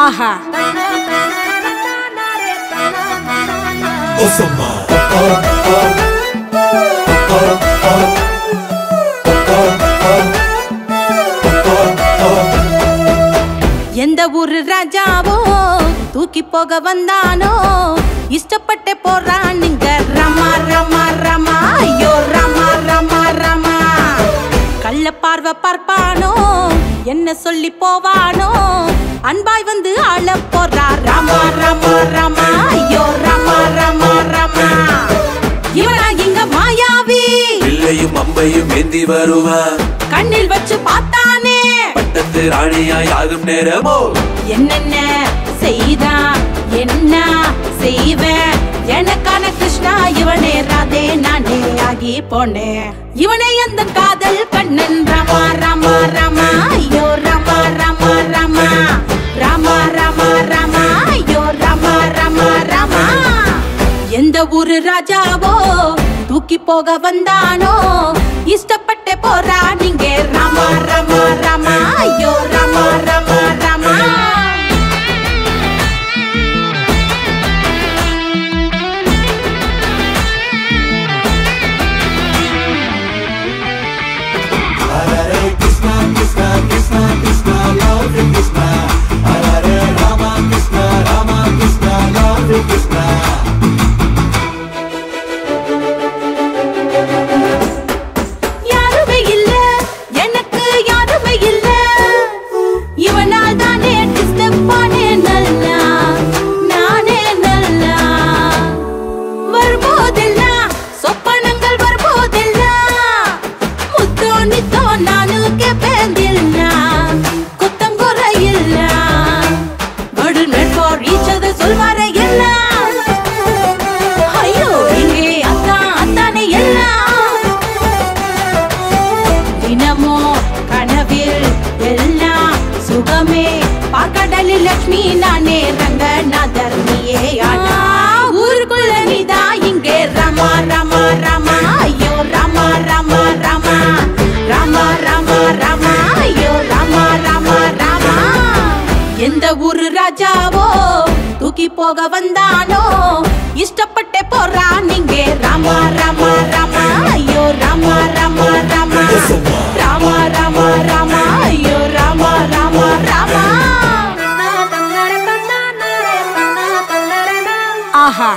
ஆஹா எந்த ஊரு ராஜாவோ தூக்கி போக வந்தானோ இஷ்டப்பட்டு போறான் நீங்க ரமா ரமா ரமா ஐயோ ரமா ரமா ரமா கள்ள பார்வை பார்ப்பானோ என்ன சொல்லி போவானோ அன்பாய் வந்து ஆள போறா ரமா ரமா ரமா ஐயோ ரமா ரமா ரமா இவனா இங்க மாயாவி பிள்ளையும் அம்பையும் ஏந்தி வருவா கண்ணில் வச்சு பார்த்தானே பட்டத்து ராணியாய் ஆகும் நேரமோ என்னென்ன செய்தான் என்ன செய்வேன் எனக்கான கிருஷ்ணா இவனே ராதே நானே ஆகி போனேன் இவனே அந்த காதல் கண்ணன் ரமா ரமா ரமா ஐயோ ரமா ரமா ரமா ரமா ரமா ரமா ஐயோ ரமா ரமா ரமா எந்த ஊரு ராஜாவோ தூக்கி போக வந்தானோ இஷ்டப்பட்டு போறா நீங்க ரமா ரமா ரமா ஐயோ ரமா ரமா ரமா லட்சுமி நானே ரங்கநாதர் நீயே ஆனா ஊருக்குள்ள நீதா இங்கே ரமா ரமா ரமா ஐயோ ரமா ரமா ரமா ரமா ரமா ரமா ஐயோ ரமா ரமா ரமா எந்த ஊரு ராஜாவோ தூக்கி போக வந்தானோ இஷ்டப்பட்டு போறா நீங்க ரமா ரமா ரமா ஐயோ ரமா ரமா ரமா ரமா ரமா ரமா ஐயோ ரமா ரமா ரமா ஆஹா